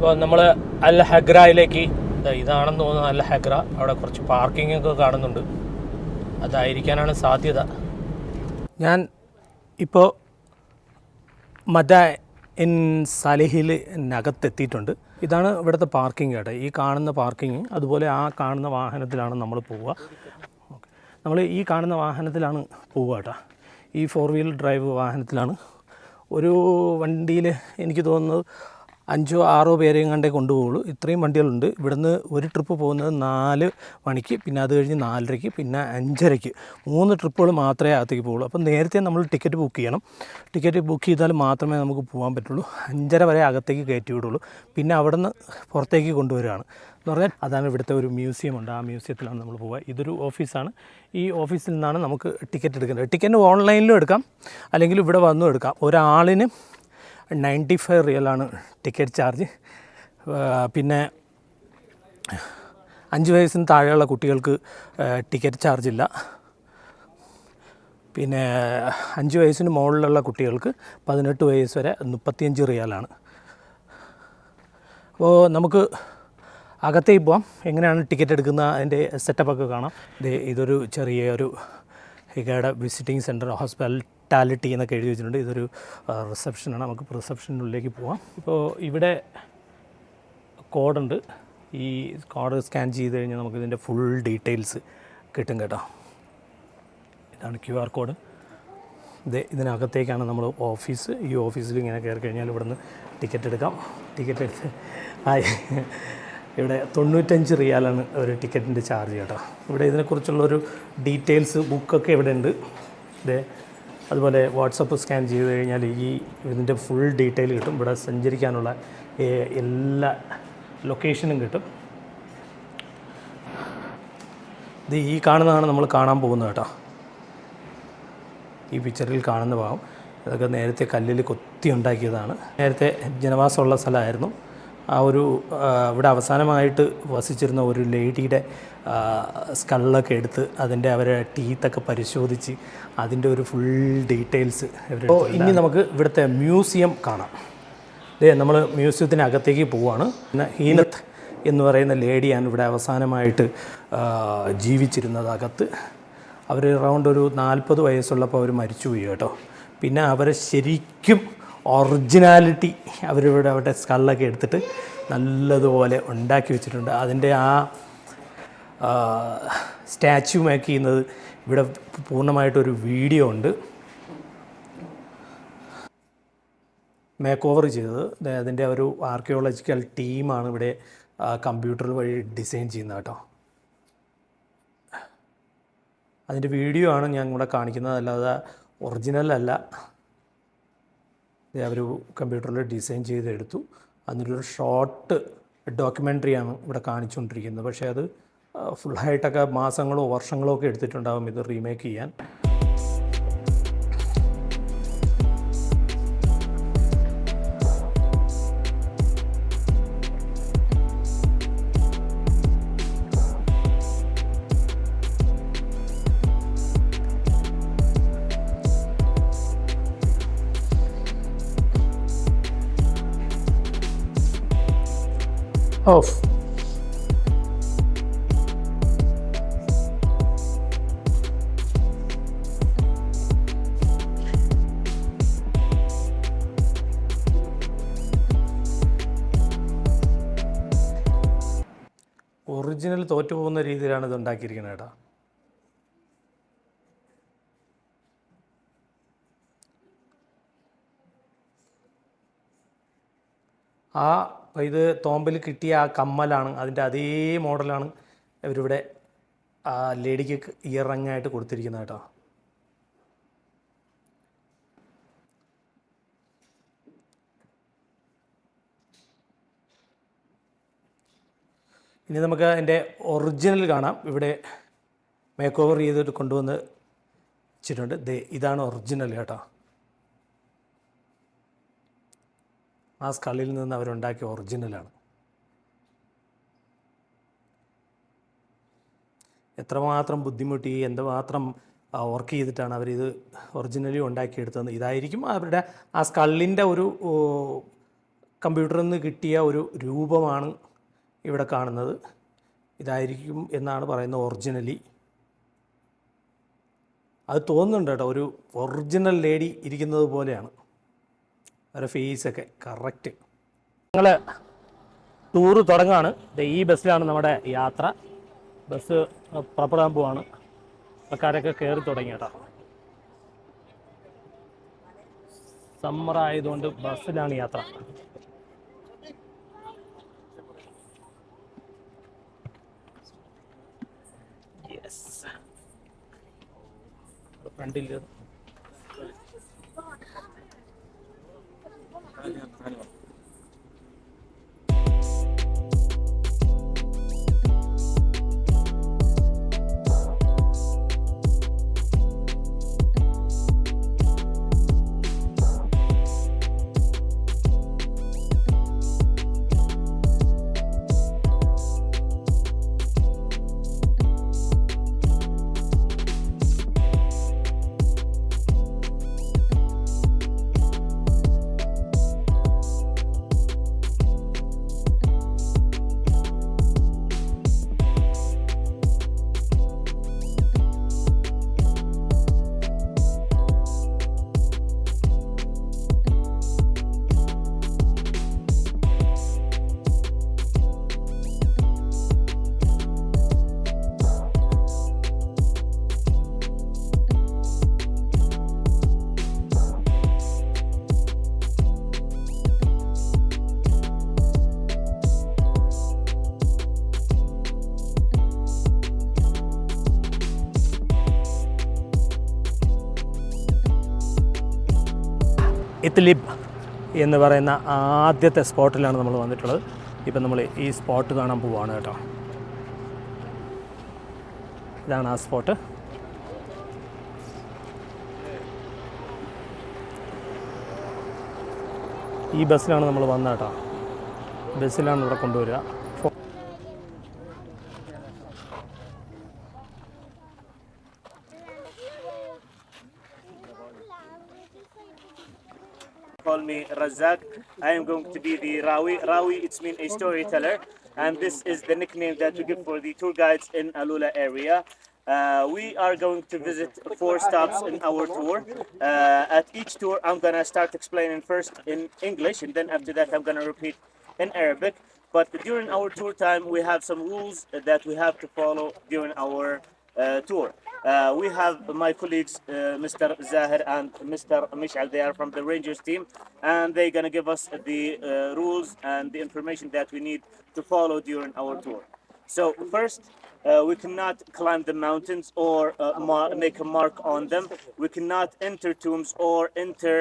അപ്പോൾ നമ്മൾ അൽ ഹഗ്രയിലേക്ക്, ഇതാണെന്ന് തോന്നുന്നു അൽ ഹഗ്ര. അവിടെ കുറച്ച് പാർക്കിംഗ് ഒക്കെ കാണുന്നുണ്ട്, അതായിരിക്കാനാണ് സാധ്യത. ഞാൻ ഇപ്പോൾ മദ ഇൻ സാലിഹിലിനകത്തെത്തിയിട്ടുണ്ട്. ഇതാണ് ഇവിടുത്തെ പാർക്കിംഗ് കേട്ടോ, ഈ കാണുന്ന പാർക്കിംഗ്. അതുപോലെ ആ കാണുന്ന വാഹനത്തിലാണ് നമ്മൾ പോവുക. നമ്മൾ ഈ കാണുന്ന വാഹനത്തിലാണ് പോവുക കേട്ടോ, ഈ 4 വീൽ ഡ്രൈവ് വാഹനത്തിലാണ്. ഒരു വണ്ടിയിൽ എനിക്ക് തോന്നുന്നത് 5 or 6 പേരെയും കണ്ടേ കൊണ്ടുപോകുള്ളൂ. ഇത്രയും വണ്ടികളുണ്ട്. ഇവിടുന്ന് ഒരു ട്രിപ്പ് പോകുന്നത് 4 മണിക്ക്, പിന്നെ അത് കഴിഞ്ഞ് 4:30, പിന്നെ 5:30. 3 ട്രിപ്പുകൾ മാത്രമേ അകത്തേക്ക് പോകുള്ളൂ. അപ്പം നേരത്തെ നമ്മൾ ടിക്കറ്റ് ബുക്ക് ചെയ്യണം. ടിക്കറ്റ് ബുക്ക് ചെയ്താൽ മാത്രമേ നമുക്ക് പോകാൻ പറ്റുള്ളൂ. 5:30 വരെ അകത്തേക്ക് കയറ്റി വിടുള്ളൂ. പിന്നെ അവിടെ നിന്ന് പുറത്തേക്ക് കൊണ്ടുവരികയാണ് എന്ന് പറഞ്ഞാൽ. അതാണ് ഇവിടുത്തെ ഒരു മ്യൂസിയം ഉണ്ട്, ആ മ്യൂസിയത്തിലാണ് നമ്മൾ പോവുക. ഇതൊരു ഓഫീസാണ്. ഈ ഓഫീസിൽ നിന്നാണ് നമുക്ക് ടിക്കറ്റ് എടുക്കേണ്ടത്. ടിക്കറ്റ് ഓൺലൈനിലും എടുക്കാം, അല്ലെങ്കിൽ ഇവിടെ വന്നും എടുക്കാം. ഒരാളിന് 95 റിയലാണ് ടിക്കറ്റ് ചാർജ്. പിന്നെ 5 വയസ്സിന് താഴെയുള്ള കുട്ടികൾക്ക് ടിക്കറ്റ് ചാർജില്ല. പിന്നെ 5 വയസ്സിന് മുകളിലുള്ള കുട്ടികൾക്ക് 18 വയസ്സ് വരെ 35 റിയാലാണ്. അപ്പോൾ നമുക്ക് അകത്തേക്ക് പോകാം. എങ്ങനെയാണ് ടിക്കറ്റ് എടുക്കുന്ന അതിൻ്റെ സെറ്റപ്പൊക്കെ കാണാം. ഇതൊരു ചെറിയൊരു ഹിഗയുടെ വിസിറ്റിംഗ് സെൻറ്റർ, ഹോസ്പിറ്റാലിറ്റി എന്നൊക്കെ എഴുതി വെച്ചിട്ടുണ്ട്. ഇതൊരു റിസപ്ഷനാണ്. നമുക്ക് റിസപ്ഷനുള്ളിലേക്ക് പോകാം. ഇപ്പോൾ ഇവിടെ കോഡുണ്ട്. ഈ കോഡ് സ്കാൻ ചെയ്ത് കഴിഞ്ഞാൽ നമുക്ക് ഇതിൻ്റെ ഫുൾ ഡീറ്റെയിൽസ് കിട്ടും കേട്ടോ. ഇതാണ് QR കോഡ്. ഇതിനകത്തേക്കാണ് നമ്മൾ ഓഫീസ്. ഈ ഓഫീസിൽ ഇങ്ങനെ കയറി കഴിഞ്ഞാൽ ഇവിടുന്ന് ടിക്കറ്റ് എടുക്കാം. ടിക്കറ്റ് എടുത്ത് ഇവിടെ 95 റിയാലാണ് ഒരു ടിക്കറ്റിൻ്റെ ചാർജ് കേട്ടോ. ഇവിടെ ഇതിനെക്കുറിച്ചുള്ളൊരു ഡീറ്റെയിൽസ് ബുക്കൊക്കെ ഇവിടെ ഉണ്ട്. അതുപോലെ വാട്സപ്പ് സ്കാൻ ചെയ്ത് കഴിഞ്ഞാൽ ഇതിൻ്റെ ഫുൾ ഡീറ്റെയിൽ കിട്ടും. ഇവിടെ സഞ്ചരിക്കാനുള്ള എല്ലാ ലൊക്കേഷനും കിട്ടും. ഈ കാണുന്നതാണ് നമ്മൾ കാണാൻ പോകുന്നത് കേട്ടോ. ഈ പിക്ചറിൽ കാണുന്ന ഭാഗം ഇതൊക്കെ നേരത്തെ കല്ലിൽ കൊത്തി ഉണ്ടാക്കിയതാണ്. നേരത്തെ ജനവാസമുള്ള സ്ഥലമായിരുന്നു. ആ ഒരു ഇവിടെ അവസാനമായിട്ട് വസിച്ചിരുന്ന ഒരു ലേഡിയുടെ സ്കള്ളൊക്കെ എടുത്ത് അതിൻ്റെ അവരെ ടീത്തൊക്കെ പരിശോധിച്ച് അതിൻ്റെ ഒരു ഫുൾ ഡീറ്റെയിൽസ്. ഇനി നമുക്ക് ഇവിടുത്തെ മ്യൂസിയം കാണാം. നമ്മൾ മ്യൂസിയത്തിനകത്തേക്ക് പോവുകയാണ്. ഹീനത്ത് എന്ന് പറയുന്ന ലേഡിയാണ് ഇവിടെ അവസാനമായിട്ട് ജീവിച്ചിരുന്നത് അകത്ത്. അവർ അറൗണ്ട് ഒരു 40 വയസ്സുള്ളപ്പോൾ അവർ മരിച്ചുപോയി കേട്ടോ. പിന്നെ അവരെ ശരിക്കും ഒറിജിനാലിറ്റി അവരിവിടെ അവരുടെ സ്കള്ളൊക്കെ എടുത്തിട്ട് നല്ലതുപോലെ ഉണ്ടാക്കി വെച്ചിട്ടുണ്ട്. അതിൻ്റെ ആ സ്റ്റാച്യു മേക്ക് ചെയ്യുന്നത് ഇവിടെ പൂർണ്ണമായിട്ടൊരു വീഡിയോ ഉണ്ട്. മേക്ക് ഓവർ ചെയ്തത് അതിൻ്റെ ഒരു ആർക്കിയോളജിക്കൽ ടീമാണ് ഇവിടെ കമ്പ്യൂട്ടർ വഴി ഡിസൈൻ ചെയ്യുന്നത് കേട്ടോ. അതിൻ്റെ വീഡിയോ ആണ് ഞാൻ ഇവിടെ കാണിക്കുന്നത്, അല്ലാതെ ഒറിജിനലല്ല. അവർ കമ്പ്യൂട്ടറിൽ ഡിസൈൻ ചെയ്തെടുത്തു. അതിനൊരു ഷോർട്ട് ഡോക്യുമെൻ്ററിയാണ് ഇവിടെ കാണിച്ചുകൊണ്ടിരിക്കുന്നത്. പക്ഷേ അത് ഫുള്ളായിട്ടൊക്കെ മാസങ്ങളോ വർഷങ്ങളോ ഒക്കെ എടുത്തിട്ടുണ്ടാകും ഇത് റീമേക്ക് ചെയ്യാൻ. ഓഫ് ഒറിജിനൽ തോറ്റുപോകുന്ന രീതിയിലാണ് ഇത് ഉണ്ടാക്കിയിരിക്കുന്നത് കേട്ടോ. ഇത് തോമ്പിൽ കിട്ടിയ ആ കമ്മലാണ്, അതിൻ്റെ അതേ മോഡലാണ് ഇവരിവിടെ ആ ലേഡിക്ക് ഇയർ റിങ്ങായിട്ട് കൊടുത്തിരിക്കുന്നത് കേട്ടോ. ഇനി നമുക്ക് അതിൻ്റെ ഒറിജിനൽ കാണാം. ഇവിടെ മേക്ക് ഓവർ ചെയ്തിട്ട് കൊണ്ടുവന്ന് വെച്ചിട്ടുണ്ട്. ഇതാണ് ഒറിജിനൽ കേട്ടോ. ആ സ്കളിൽ നിന്ന് അവരുണ്ടാക്കിയ ഒറിജിനലാണ്. എത്രമാത്രം ബുദ്ധിമുട്ടി, എന്തുമാത്രം വർക്ക് ചെയ്തിട്ടാണ് അവരിത് ഒറിജിനലി ഉണ്ടാക്കിയെടുത്തത്. ഇതായിരിക്കും അവരുടെ ആ സ്കളിൻ്റെ ഒരു കമ്പ്യൂട്ടറിൽ നിന്ന് കിട്ടിയ ഒരു രൂപമാണ് ഇവിടെ കാണുന്നത്. ഇതായിരിക്കും എന്നാണ് പറയുന്നത് ഒറിജിനലി. അത് തോന്നുന്നുണ്ട് കേട്ടോ, ഒരു ഒറിജിനൽ ലേഡി ഇരിക്കുന്നത് പോലെയാണ് അവരുടെ ഫേസൊക്കെ കറക്റ്റ്. ഞങ്ങൾ ടൂറ് തുടങ്ങുകയാണ്. ഈ ബസ്സിലാണ് നമ്മുടെ യാത്ര. ബസ് പുറപ്പെടാൻ പോവാണ്. ആൾക്കാരൊക്കെ കയറി തുടങ്ങി കേട്ടോ. സമ്മർ ആയതുകൊണ്ട് ബസ്സിലാണ് യാത്ര. ഫ്രണ്ടിൽ ഇത്ലിബ് എന്ന് പറയുന്ന ആദ്യത്തെ സ്പോട്ടിലാണ് നമ്മൾ വന്നിട്ടുള്ളത്. ഇപ്പം നമ്മൾ ഈ സ്പോട്ട് കാണാൻ പോവുകയാണ് കേട്ടോ. ഇതാണ് ആ സ്പോട്ട്. ഈ ബസ്സിലാണ് നമ്മൾ വന്നത് കേട്ടോ. ബസ്സിലാണ് ഇവിടെ കൊണ്ടുവരിക. Call me Razak. I am going to be the Rawi. Rawi, it's mean a storyteller, and this is the nickname that we give for the tour guides in Alula area. We are going to visit 4 stops in our tour. At each tour, I'm gonna start explaining first in English, and then after that, I'm gonna repeat in Arabic. But during our tour time, we have some rules that we have to follow during our tour. We have my colleagues, Mr. Zahir and Mr. Mishal. They are from the Rangers team, and they're gonna give us the rules and the information that we need to follow during our tour. So first, we cannot climb the mountains or make a mark on them. We cannot enter tombs or enter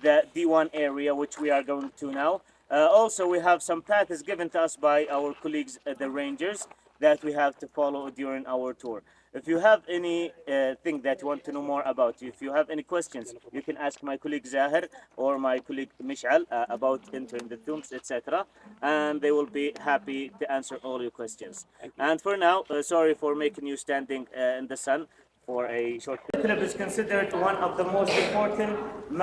the D1 area, which we are going to now. Also, we have some paths given to us by our colleagues at the Rangers that we have to follow during our tour. If you have any thing that you want to know more about, if you have any questions, you can ask my colleague Zahir or my colleague Mishal about entering the tombs, etc. And they will be happy to answer all your questions. And for now, sorry for making you standing in the sun for a short time. Itlib is considered one of the most important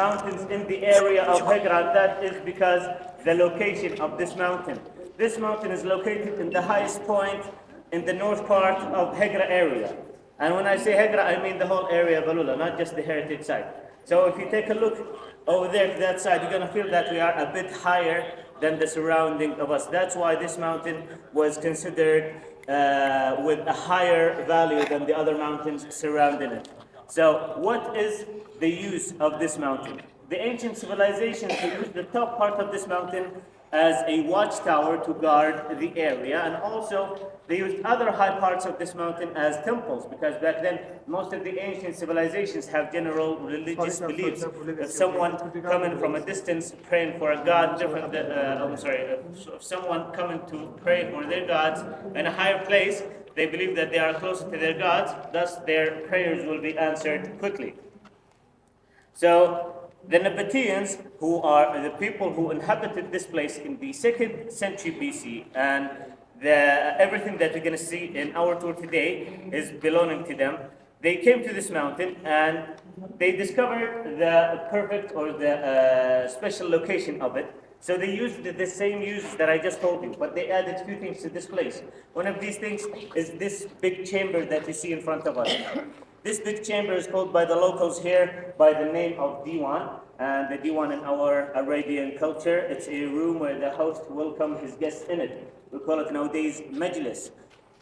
mountains in the area of Hegra. That is because the location of this mountain. This mountain is located in the highest point in the north part of Hegra area. And when I say Hegra, I mean the whole area of Alula, not just the heritage site. So if you take a look over there to that side, you're gonna feel that we are a bit higher than the surrounding of us. That's why this mountain was considered with a higher value than the other mountains surrounding it. So what is the use of this mountain? The ancient civilizations used the top part of this mountain as a watchtower to guard the area, and also they used other high parts of this mountain as temples, because back then most of the ancient civilizations have general religious beliefs. If someone coming from a distance praying for a god different, if someone coming to pray for their gods in a higher place, they believe that they are closer to their gods, thus their prayers will be answered quickly. So the Nabateans, who are the people who inhabited this place in the 2nd century BC, and everything that we're going to see in our tour today is belonging to them. They came to this mountain and they discovered the perfect or the special location of it. So they used the same uses that I just told you, but they added few things to this place. One of these things is this big chamber that you see in front of us. This big chamber is called by the locals here by the name of Diwan. And the Diwan in our Arabian culture, it's a room where the host welcomes his guests in it. We call it nowadays majlis.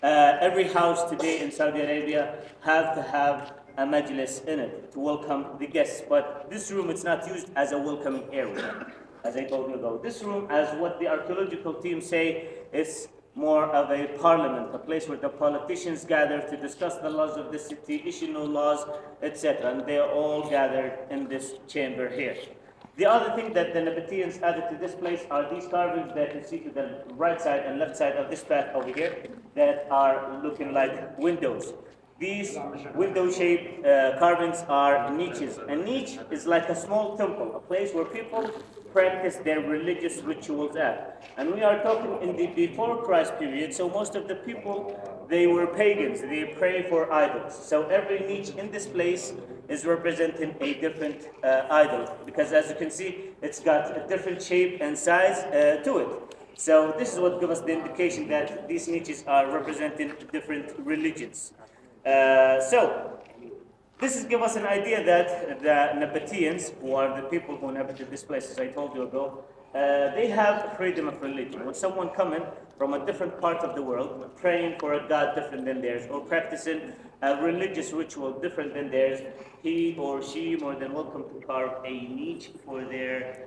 Every house today in Saudi Arabia have to have a majlis in it to welcome the guests. But this room, it's not used as a welcoming area, as I told you ago. This room, as what the archaeological team say, is more of a parliament, a place where the politicians gather to discuss the laws of the city, issue new laws, etc. And they are all gathered in this chamber here. The other thing that the Nabateans added to this place are these carvings that you see to the right side and left side of this path over here that are looking like windows. These window-shaped carvings are niches. A niche is like a small temple, a place where people practice their religious rituals at. And we are talking in the before Christ period, so most of the people, they were pagans, they pray for idols. So every niche in this place is representing a different idol, because as you can see, it's got a different shape and size to it. So this is what gives us the indication that these niches are representing different religions. So this is give us an idea that the Nabateans, who are the people who inhabited this place, as I told you ago, they have freedom of religion. When someone coming from a different part of the world, praying for a god different than theirs, or practicing a religious ritual different than theirs, he or she more than welcome to carve a niche for their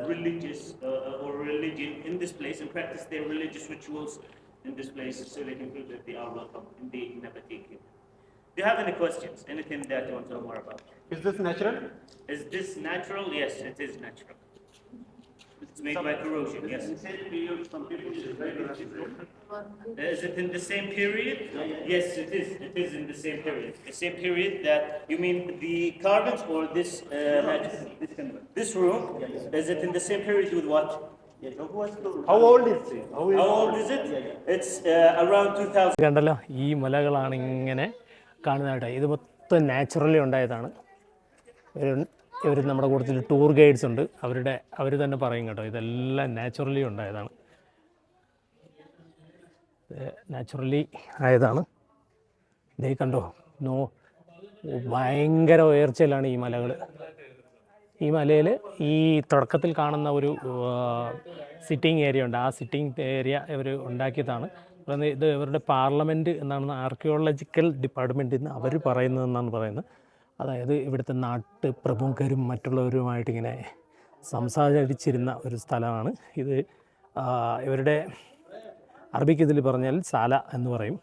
religious or religion in this place and practice their religious rituals in this place, so they can prove that they are welcome in the Nabatean kingdom. Do you have any questions? Anything that you want to know more about? Is this natural? Is this natural? Yes, it is natural. It's made by corrosion, yes. Is it in the same period? Yes, it is. It is in the same period. The same period that, you mean the carvings or this this room? Is it in the same period with what? How old is it? How old is it? It's around 2000. കണ്ടല്ലോ, ഈ മലകളാണ് ഇങ്ങനെ കാണുന്നതായിട്ട്. ഇത് മൊത്തം naturally ഉണ്ടായതാണ്. ഇവർ നമ്മുടെ കൂട്ടത്തിൽ tour guides ഉണ്ട്, അവർ തന്നെ പറയും കേട്ടോ, ഇതെല്ലാം നാച്ചുറലി ഉണ്ടായതാണ്, നാച്ചുറലി ആയതാണ്. ഇതേ കണ്ടോ, ഭയങ്കര ഉയർച്ചയിലാണ് ഈ മലകൾ. ഈ മലയിൽ ഈ തുടക്കത്തിൽ കാണുന്ന ഒരു സിറ്റിംഗ് ഏരിയ ഉണ്ട്. ആ സിറ്റിംഗ് ഏരിയ ഇവർ ഉണ്ടാക്കിയതാണ്. ഇത് ഇവരുടെ പാർലമെൻറ്റ് എന്നാണ് ആർക്കിയോളജിക്കൽ ഡിപ്പാർട്ട്മെൻറ്റിൽ നിന്ന് അവർ പറയുന്നതെന്നാണ് പറയുന്നത്. അതായത് ഇവിടുത്തെ പ്രമുഖരും മറ്റുള്ളവരുമായിട്ടിങ്ങനെ സംസാരിച്ചിരുന്ന ഒരു സ്ഥലമാണ് ഇത്. ഇവരുടെ അറബിക്ക് ഇതിൽ പറഞ്ഞാൽ സാല എന്ന് പറയും.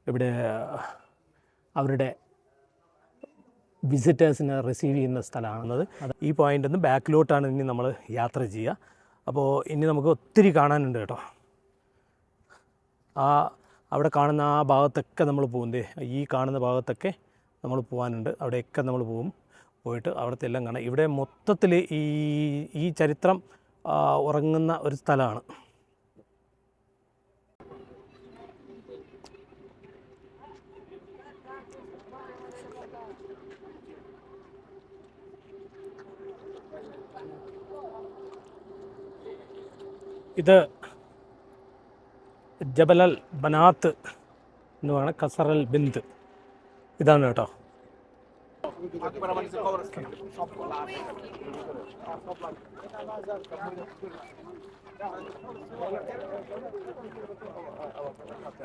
ഇവിടെ അവരുടെ വിസിറ്റേഴ്സിനെ റിസീവ് ചെയ്യുന്ന സ്ഥലമാണത്. ഈ പോയിൻ്റിൽ നിന്ന് ബാക്കിലോട്ടാണ് ഇനി നമ്മൾ യാത്ര ചെയ്യുക. അപ്പോൾ ഇനി നമുക്ക് ഒത്തിരി കാണാനുണ്ട് കേട്ടോ. അവിടെ കാണുന്ന ആ ഭാഗത്തൊക്കെ നമ്മൾ പോകുന്നേ, ഈ കാണുന്ന ഭാഗത്തൊക്കെ നമ്മൾ പോകാനുണ്ട്. അവിടെയൊക്കെ നമ്മൾ പോയിട്ട് അവിടുത്തെ എല്ലാം കാണാം. ഇവിടെ മൊത്തത്തിൽ ഈ ചരിത്രം ഉറങ്ങുന്ന ഒരു സ്ഥലമാണ്. ഇത് ജബലൽ ബനാത്ത് എന്ന് പറയുന്ന കസറൽ ബിന്ദ് ഇതാണ് കേട്ടോ.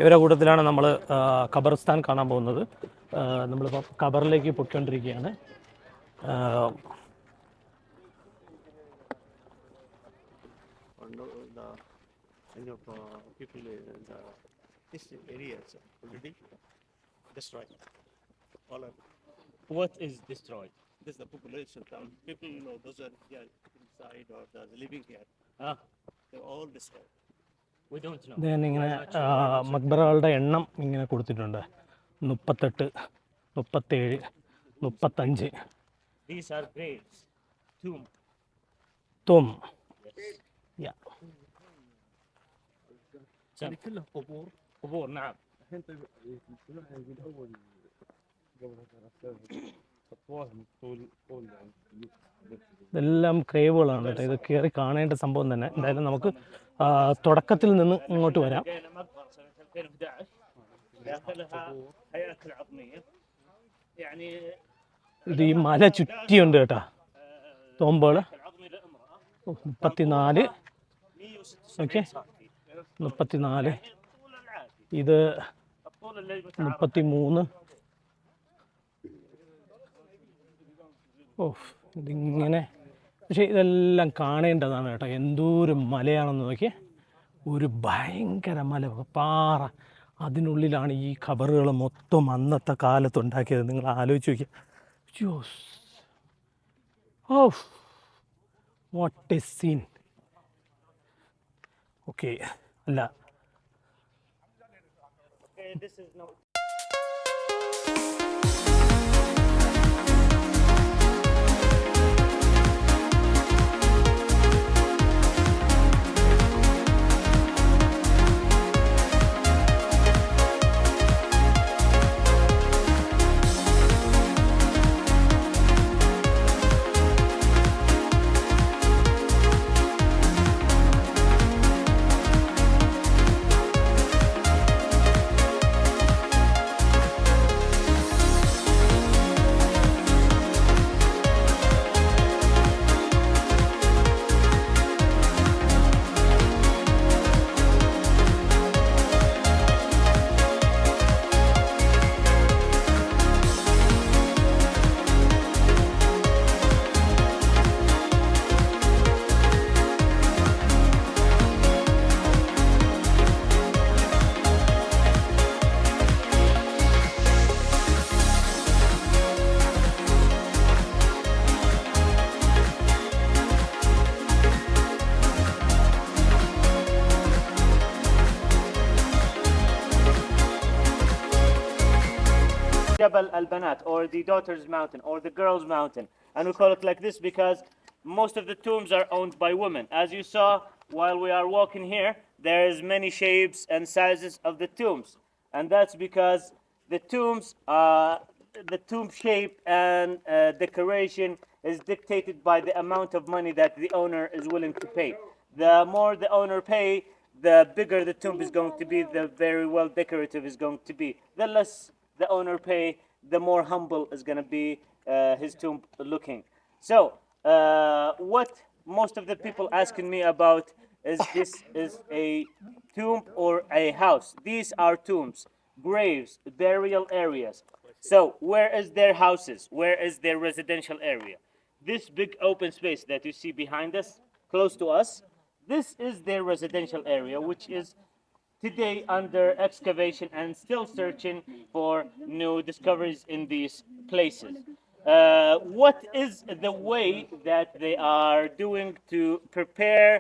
ഇവരുടെ കൂട്ടത്തിലാണ് നമ്മൾ ഖബർസ്ഥാൻ കാണാൻ പോകുന്നത്. നമ്മളിപ്പോൾ ഖബറിലേക്ക് പൊയ്ക്കൊണ്ടിരിക്കുകയാണ്. Kind of people in this areas already destroyed. All of What is destroyed? this is the population down. People, you know, those are inside or those living here. They're all destroyed. We don't know. then ഇങ്ങനെ മക്ബറകളുടെ എണ്ണം ഇങ്ങനെ കൊടുത്തിട്ടുണ്ട്. 38, 37, 35. These are graves. Tomb. Yeah. يعني كلها قبور. قبور نعم. الحين طيب من اول قبل ഇതെല്ലാം ക്രേവുകളാണ് കേട്ടോ. ഇത് കയറി കാണേണ്ട സംഭവം തന്നെ. എന്തായാലും നമുക്ക് തുടക്കത്തിൽ നിന്ന് ഇങ്ങോട്ട് വരാം. لقينا مقبرة سنة 2011 داخلها هياكل عظمية يعني ഇത് ഈ മല ചുറ്റിയുണ്ട് കേട്ടോ. തോമ്പുകൾ العظمي للامرأة 34 ഓക്കെ 176 34 الطول العادي ഇത് الطول اللي متعارف 33. ഓ ഇതിങ്ങനെ, പക്ഷേ ഇതെല്ലാം കാണേണ്ടതാണ് കേട്ടോ. എന്തോരം മലയാണെന്ന് നോക്കി. ഒരു ഭയങ്കര മല, പാറ, അതിനുള്ളിലാണ് ഈ ഖബറുകൾ മൊത്തം അന്നത്തെ കാലത്ത് ഉണ്ടാക്കിയത്. നിങ്ങൾ ആലോചിച്ച് നോക്കിയാൽ oh what a scene. Okay അല്ല Okay, this is no Jabal al-Banat, or the Daughter's Mountain, or the Girls' Mountain. And we call it like this because most of the tombs are owned by women. As you saw while we are walking here, there's many shapes and sizes of the tombs. And that's because the tombs, the tomb shape and decoration is dictated by the amount of money that the owner is willing to pay. The more the owner pay, the bigger the tomb is going to be, the very well decorative is going to be. The less the owner pay, the more humble is going to be his tomb looking. So what most of the people asking me about is, this is a tomb or a house? These are tombs, graves, burial areas. So where is their houses? Where is their residential area? This big open space that you see behind us, close to us, this is their residential area, which is today under excavation and still searching for new discoveries in these places. What is the way that they are doing to prepare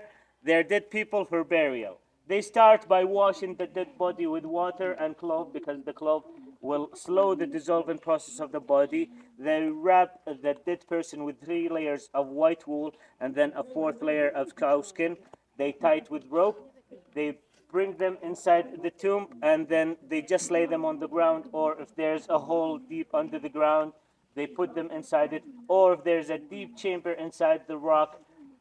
their dead people for burial? They start by washing the dead body with water and clove, because the clove will slow the dissolving process of the body. They wrap the dead person with 3 layers of white wool and then a 4th layer of cow skin. They tie it with rope. They bring them inside the tomb, and then they just lay them on the ground, or if there's a hole deep under the ground, they put them inside it, or if there's a deep chamber inside the rock,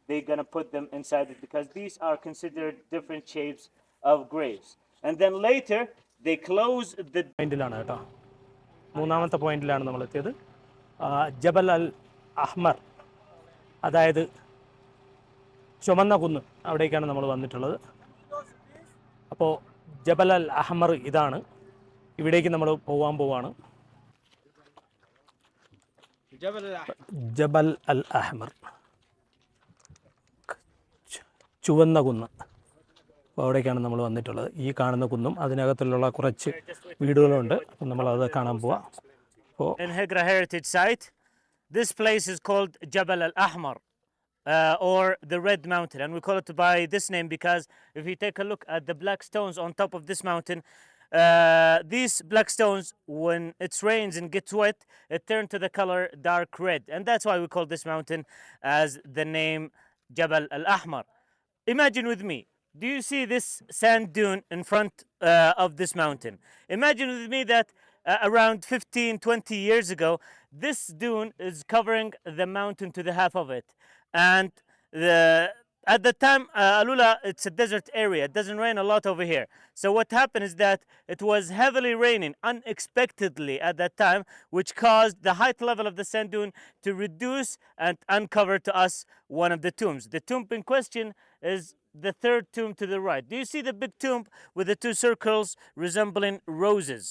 they're gonna put them inside it, because these are considered different shapes of graves. And then later they close the പോയിന്റിലാണ് കേട്ടോ. മൂന്നാമത്തെ പോയിന്റിലാണ് നമ്മൾ എത്തിയത്. ജബൽ അൽ അഹ്മർ, അതായത് ചുമന്ന കുന്ന്, അവിടേക്കാണ് നമ്മൾ വന്നിട്ടുള്ളത്. അപ്പോൾ ജബൽ അൽ അഹ്മർ ഇതാണ്. ഇവിടേക്ക് നമ്മൾ പോകാൻ പോവാണ്. ജബൽ അൽ അഹ്മർ, ചുവന്ന കുന്ന്. അപ്പോൾ അവിടേക്കാണ് നമ്മൾ വന്നിട്ടുള്ളത്. ഈ കാണുന്ന കുന്നും അതിനകത്തുള്ള കുറച്ച് വീടുകളുണ്ട്. അപ്പം നമ്മളത് കാണാൻ പോവാം. അപ്പോൾ in Higra Heritage Site. This place is called Jabal al-Ahmar, or the Red Mountain, and we call it by this name because if you take a look at the black stones on top of this mountain, these black stones, when it rains and gets wet, it turns to the color dark red, and that's why we call this mountain as the name Jabal al-Ahmar. Imagine with me, do you see this sand dune in front of this mountain? Imagine with me that around 15-20 years ago, This dune is covering the mountain to the half of it. And at the time, Alula, it's a desert area. It doesn't rain a lot over here. So what happened is that it was heavily raining unexpectedly at that time, which caused the height level of the sand dune to reduce and uncover to us one of the tombs. The tomb in question is the third tomb to the right. Do you see the big tomb with the two circles resembling roses?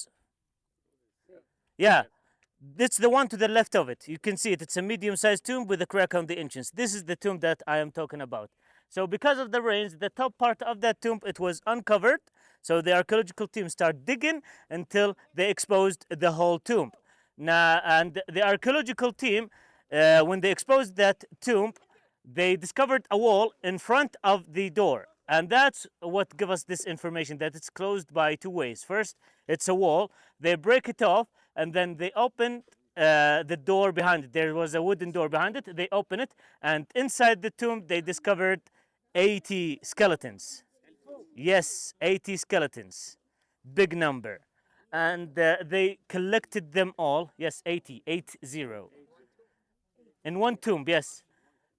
Yeah. It's the one to the left of it. You can see it. It's a medium-sized tomb with a crack on the entrance. This is the tomb that I am talking about. So because of the rains, the top part of that tomb, it was uncovered. So the archaeological team started digging until they exposed the whole tomb. Now, and the archaeological team, when they exposed that tomb, they discovered a wall in front of the door. And that's what gives us this information, that it's closed by two ways. First, it's a wall. They break it off, and then they open the door behind it. There was a wooden door behind it. They open it, and inside the tomb, they discovered 80 skeletons. Yes, 80 skeletons. Big number. And they collected them all. Yes, 80. In one tomb, yes.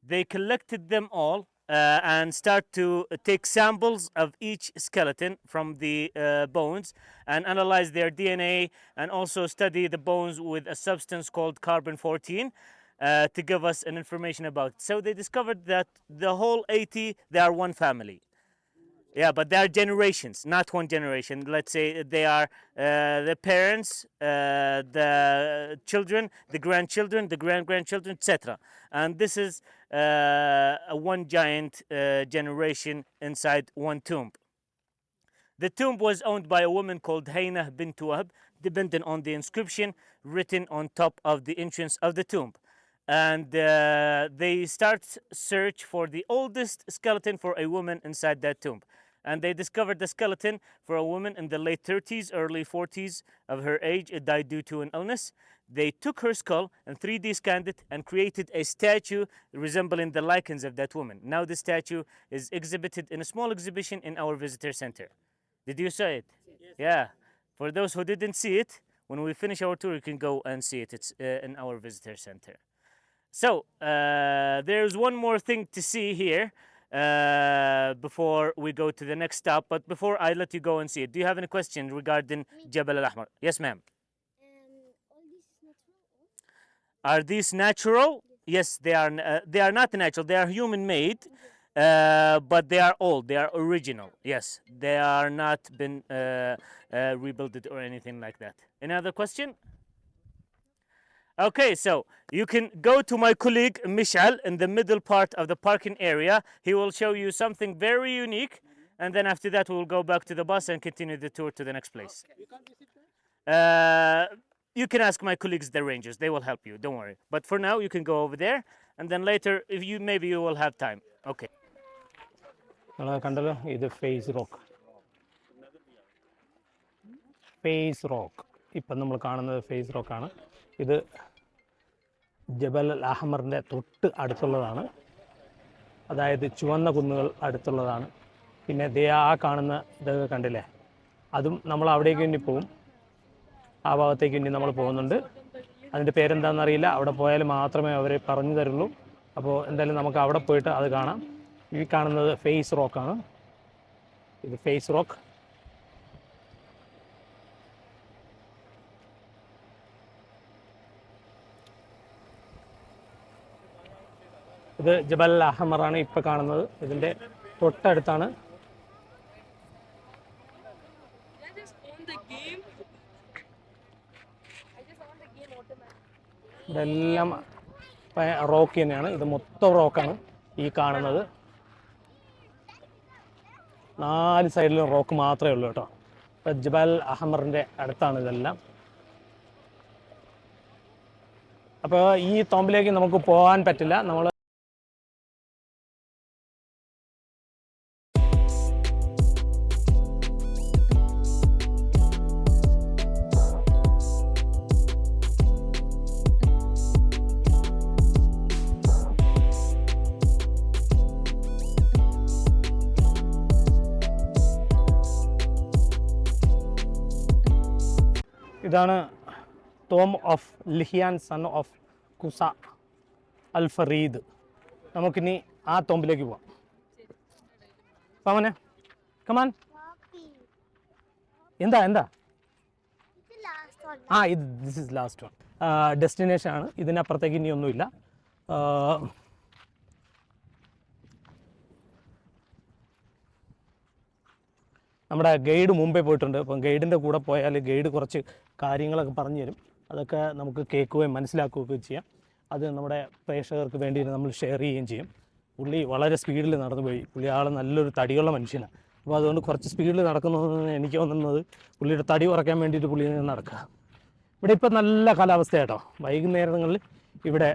They collected them all and start to take samples of each skeleton from the bones and analyze their DNA, and also study the bones with a substance called carbon-14 to give us an information about it. So they discovered that the whole 80, they are one family. Yeah, but they are generations, not one generation. Let's say they are the parents, the children, the grandchildren, the grand-grandchildren, etc. And this is one giant generation inside one tomb. The tomb was owned by a woman called Haynah bint Wahb, depending on the inscription written on top of the entrance of the tomb. And they start search for the oldest skeleton for a woman inside that tomb. And they discovered the skeleton for a woman in the late 30s, early 40s of her age. It died due to an illness. They took her skull and 3D scanned it and created a statue resembling the lichens of that woman. Now the statue is exhibited in a small exhibition in our visitor center. Did you see it? Yes. Yeah. For those who didn't see it, when we finish our tour, you can go and see it. It's in our visitor center. So there's one more thing to see here before we go to the next stop. But before I let you go and see it, do you have any questions regarding Jabal Al-Ahmar? Yes, ma'am. All these natural? Are these natural? Yes, they are. They are not natural. They are human-made, but they are old. They are original. Yes, they are not been rebuilt or anything like that. Any other question? Okay, so you can go to my colleague Mishal in the middle part of the parking area. He will show you something very unique, and then after that we'll go back to the bus and continue the tour to the next place. You can ask my colleagues, the rangers. They will help you. Don't worry. But for now, you can go over there, and then later, if you maybe you will have time. Okay. കണ്ടല്ലോ ഇത് face rock ഇപ്പം നമ്മൾ കാണുന്നത് face റോക്കാണ്. ഇത് ജബൽ അൽ അഹ്മറിൻ്റെ തൊട്ട് അടുത്തുള്ളതാണ്. അതായത് ചുവന്ന കുന്നുകൾ അടുത്തുള്ളതാണ്. പിന്നെ ദേ ആ കാണുന്ന ഇതൊക്കെ കണ്ടില്ലേ, അതും നമ്മൾ അവിടേക്ക് വേണ്ടി പോകും. ആ ഭാഗത്തേക്ക് വേണ്ടി നമ്മൾ പോകുന്നുണ്ട്. അതിൻ്റെ പേരെന്താണെന്നറിയില്ല. അവിടെ പോയാൽ മാത്രമേ അവർ പറഞ്ഞു തരുള്ളൂ. അപ്പോൾ എന്തായാലും നമുക്ക് അവിടെ പോയിട്ട് അത് കാണാം. ഈ കാണുന്നത് ഫേസ് റോക്കാണ്. ഇത് ഫേസ് റോക്ക്. ഇത് ജബൽ അൽ അഹ്മറാണ് ഇപ്പോൾ കാണുന്നത്. ഇതിൻ്റെ തൊട്ടടുത്താണ്. ഇതെല്ലാം റോക്ക് തന്നെയാണ്. ഇത് മൊത്തം റോക്കാണ് ഈ കാണുന്നത്. 4 സൈഡിലും റോക്ക് മാത്രമേ ഉള്ളൂ കേട്ടോ. ജബൽ അഹ്മറിൻ്റെ അടുത്താണ് ഇതെല്ലാം. അപ്പോൾ ഈ തോമ്പിലേക്ക് നമുക്ക് പോകാൻ പറ്റില്ല. നമ്മൾ ഇതാണ് tomb of Lihian son of Kusa al-Farid. നമുക്കിനി ആ തോമ്പിലേക്ക് പോവാം. പവനെ കമാൻ. Poppy. എന്താ എന്താ It's the last one. ആ ഇത് this is last one destination ആണ്. ഇതിനപ്പുറത്തേക്ക് ഇനിയൊന്നുമില്ല. നമ്മുടെ ഗൈഡ് മുമ്പേ പോയിട്ടുണ്ട്. അപ്പം ഗൈഡിൻ്റെ കൂടെ പോയാൽ ഗൈഡ് കുറച്ച് കാര്യങ്ങളൊക്കെ പറഞ്ഞു തരും. അതൊക്കെ നമുക്ക് കേൾക്കുകയും മനസ്സിലാക്കുകയൊക്കെ ചെയ്യാം. അത് നമ്മുടെ പ്രേക്ഷകർക്ക് വേണ്ടി നമ്മൾ ഷെയർ ചെയ്യുകയും ചെയ്യും. പുള്ളി വളരെ സ്പീഡിൽ നടന്നു പോയി. പുള്ളി ആൾ നല്ലൊരു തടിയുള്ള മനുഷ്യനാണ്. അപ്പോൾ അതുകൊണ്ട് കുറച്ച് സ്പീഡിൽ നടക്കുന്നതെന്ന് എനിക്ക് തോന്നുന്നത് പുള്ളിയുടെ തടി കുറയ്ക്കാൻ വേണ്ടിയിട്ട് പുള്ളി നടക്കുക. ഇവിടെ ഇപ്പം നല്ല കാലാവസ്ഥ കേട്ടോ. വൈകുന്നേരങ്ങളിൽ ഇവിടെ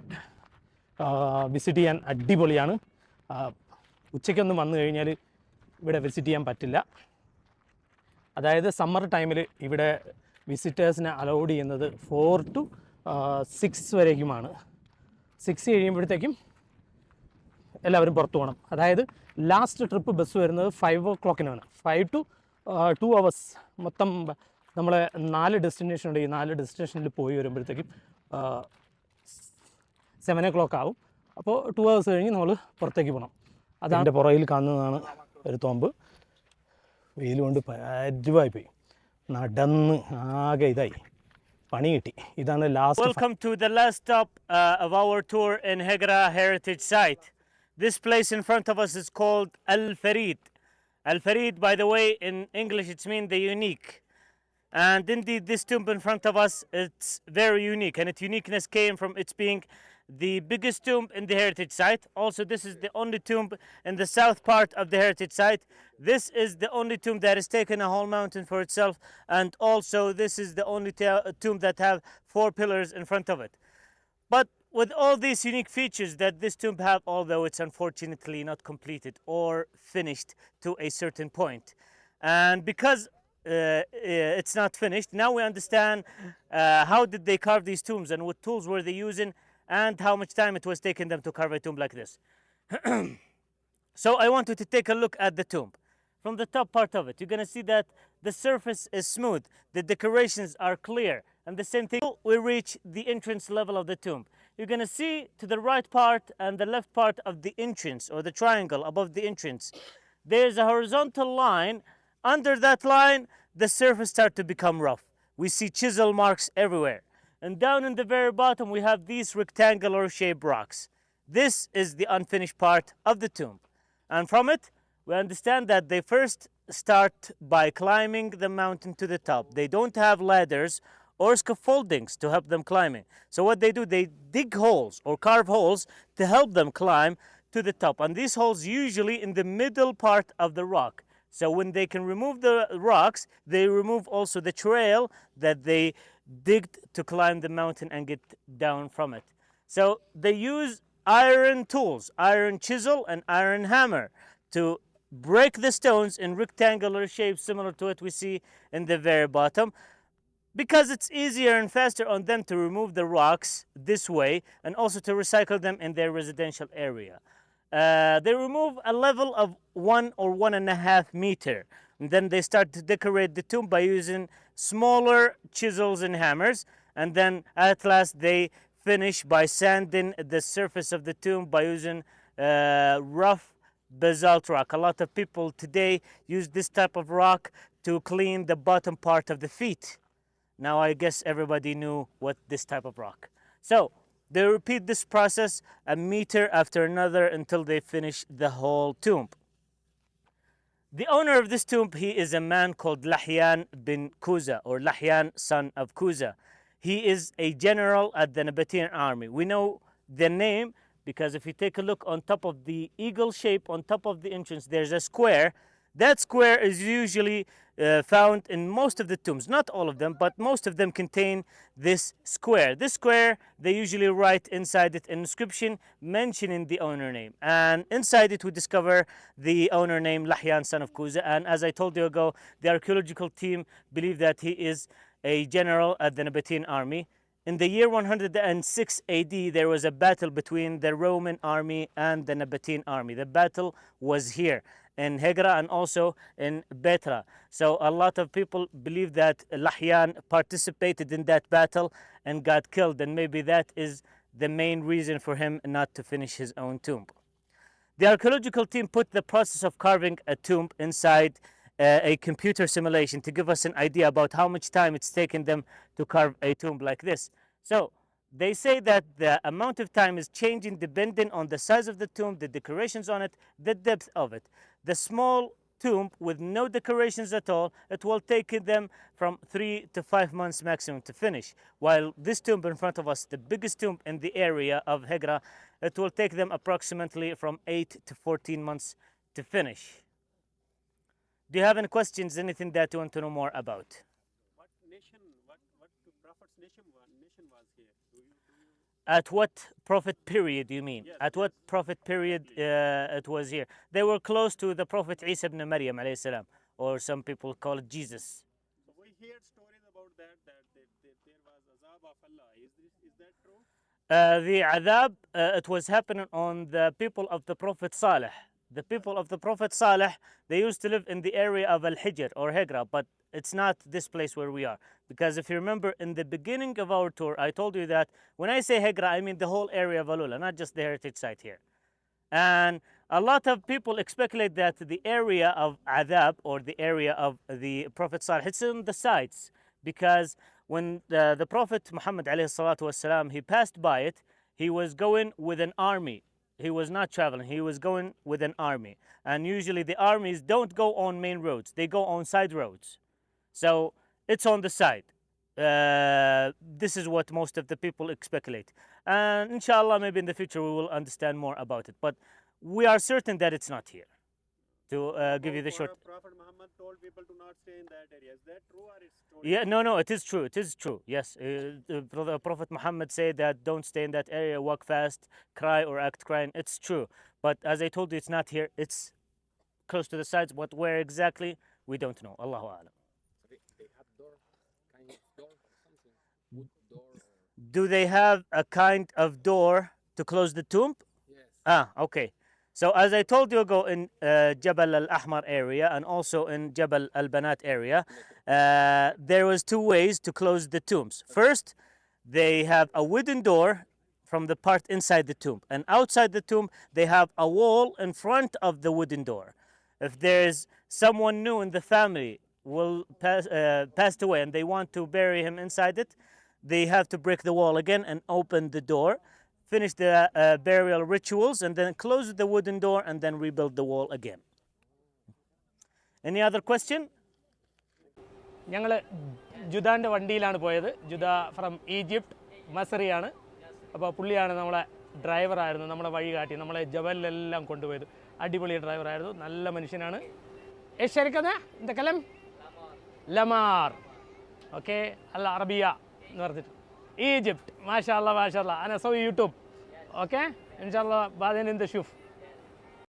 വിസിറ്റ് ചെയ്യാൻ അടിപൊളിയാണ്. ഉച്ചയ്ക്കൊന്നും വന്നു കഴിഞ്ഞാൽ ഇവിടെ വിസിറ്റ് ചെയ്യാൻ പറ്റില്ല. അതായത് സമ്മർ ടൈമിൽ ഇവിടെ വിസിറ്റേഴ്സിനെ അലൗഡ് ചെയ്യുന്നത് 4 to 6 വരേക്കുമാണ്. 6 കഴിയുമ്പോഴത്തേക്കും എല്ലാവരും പുറത്തു പോകണം. അതായത് ലാസ്റ്റ് ട്രിപ്പ് ബസ് വരുന്നത് 5 o'clock 5 to 2 hours. മൊത്തം നമ്മളെ 4 ഡെസ്റ്റിനേഷൻ ഉണ്ട്. ഈ 4 ഡെസ്റ്റിനേഷനിൽ പോയി വരുമ്പോഴത്തേക്കും 7 o'clock ആവും. അപ്പോൾ 2 hours കഴിഞ്ഞ് നമ്മൾ പുറത്തേക്ക് പോകണം. അതെൻ്റെ പുറകിൽ കാണുന്നതാണ് ഒരു തോമ്പ്. വെയിൽ കൊണ്ട് പരുവായിപ്പോയി. നടന്ന് ആകെ ഇതായി, പണി കിട്ടി. ഇതാണ് last. Welcome to the last stop of our tour in Hegra Heritage Site. This place in front of us is called Al Farid. Al Farid, by the way, in English it means the unique. And indeed, this tomb in front of us, it's very unique, and its uniqueness came from its being the biggest tomb in the heritage site. Also, this is the only tomb in the south part of the heritage site. This is the only tomb that has taken a whole mountain for itself, and also this is the only tomb that have 4 pillars in front of it. But with all these unique features that this tomb have, although it's unfortunately not completed or finished to a certain point, and because it's not finished, now we understand how did they carve these tombs and what tools were they using and how much time it was taking them to carve a tomb like this. So I want you to take a look at the tomb. From the top part of it, you're going to see that the surface is smooth, the decorations are clear, and the same thing, we reach the entrance level of the tomb. You're going to see to the right part and the left part of the entrance, or the triangle above the entrance, there's a horizontal line. Under that line, the surface starts to become rough. We see chisel marks everywhere. And down in the very bottom, we have these rectangular shaped rocks. This is the unfinished part of the tomb. And from it, we understand that they first start by climbing the mountain to the top. They don't have ladders or scaffoldings to help them climbing. So what they do, they dig holes or carve holes to help them climb to the top. And these holes usually in the middle part of the rock. So when they can remove the rocks, they remove also the trail that they digged to climb the mountain and get down from it. So they use iron tools, iron chisel and iron hammer to break the stones in rectangular shapes similar to what we see in the very bottom, because it's easier and faster on them to remove the rocks this way and also to recycle them in their residential area. They remove a level of 1 or 1.5 meter. And then they start to decorate the tomb by using smaller chisels and hammers. And then at last they finish by sanding the surface of the tomb by using rough basalt rock. A lot of people today use this type of rock to clean the bottom part of the feet. Now I guess everybody knew what this type of rock. So they repeat this process a meter after another until they finish the whole tomb. The owner of this tomb, he is a man called Lahyan bin Kuza, or Lahyan son of Kuza. He is a general at the Nabatean army. We know the name because if you take a look on top of the eagle shape, on top of the entrance, there's a square. That square is usually found in most of the tombs, not all of them, but most of them contain this square. This square, they usually write inside it an inscription mentioning the owner name. And inside it, we discover the owner name, Lahyan son of Kuza. And as I told you ago, the archaeological team believe that he is a general at the Nabatean army. In the year 106 AD, there was a battle between the Roman army and the Nabatean army. The battle was here. in Hegra and also in Betra. So a lot of people believe that Lahyan participated in that battle and got killed, and maybe that is the main reason for him not to finish his own tomb. The archaeological team put the process of carving a tomb inside a computer simulation to give us an idea about how much time it's taken them to carve a tomb like this. So they say that the amount of time is changing depending on the size of the tomb, the decorations on it, the depth of it. The small tomb with no decorations at all, it will take them from 3 to 5 months maximum to finish. While this tomb in front of us, the biggest tomb in the area of Hegra, it will take them approximately from 8 to 14 months to finish. Do you have any questions, anything that you want to know more about? What nation, what Prophet's nation was here? At what prophet period do you mean? At what prophet period it was here? They were close to the Prophet Isa ibn Maryam alayhi salam, or some people call it Jesus. So we hear stories about that there was azab of Allah. Is that true? The adab, it was happening on the people of the Prophet Saleh. The people of the Prophet Saleh, they used to live in the area of Al-Hijr or Hegra, but it's not this place where we are. Because if you remember in the beginning of our tour, I told you that when I say Hegra, I mean the whole area of Alula, not just the heritage site here. And a lot of people speculate that the area of Adab or the area of the Prophet Saleh, it's on the sides. Because when the Prophet Muhammad والسلام, he passed by it, he was going with an army. He was not traveling, he was going with an army. And usually the armies don't go on main roads, they go on side roads. So it's on the side. This is what most of the people speculate. And inshallah, maybe in the future we will understand more about it. But we are certain that it's not here. To give you the short. Prophet Muhammad told people to not stay in that area. Is that true or it's true? Yeah, no, it is true. It is true. Yes, the Prophet Muhammad said that don't stay in that area, walk fast, cry or act crying. It's true. But as I told you, it's not here. It's close to the sides. But where exactly, we don't know. Allahu A'lam. They have door, kind of door or something, wood door. Do they have a kind of door to close the tomb? Yes. Okay. So as I told you ago in Jabal al-Ahmar area and also in Jabal al-Banat area, there was 2 ways to close the tombs. First, they have a wooden door from the part inside the tomb. And outside the tomb, they have a wall in front of the wooden door. If there's someone new in the family will passed away and they want to bury him inside it, they have to break the wall again and open the door, finish the burial rituals, and then close the wooden door and then rebuild the wall again. Any other question? ഞങ്ങൾ ജുദാൻ്റെ വണ്ടിയിലാണ് പോയത്. ജുദ from Egypt മസറിയാണ്. അപ്പോൾ പുള്ളിയാണ് നമ്മളെ ഡ്രൈവറായിരുന്നു, നമ്മളെ വഴി കാട്ടി, നമ്മളെ ജബലിലെല്ലാം കൊണ്ടുപോയത്. അടിപൊളി ഡ്രൈവറായിരുന്നു, നല്ല മനുഷ്യനാണ്. ശരിക്കത് എന്താ കലം ലമാർ, ഓക്കെ, അല്ല അറബിയ എന്ന് പറഞ്ഞിട്ട് ഈജിപ്റ്റ്. മാഷാ അല്ലാ മാഷാ അല്ലാ. അന സൗ യൂട്യൂബ്, ഓക്കെ, ഇൻഷാ അല്ലാ ബാദീൻ ഇൻ ദ ഷൂഫ്.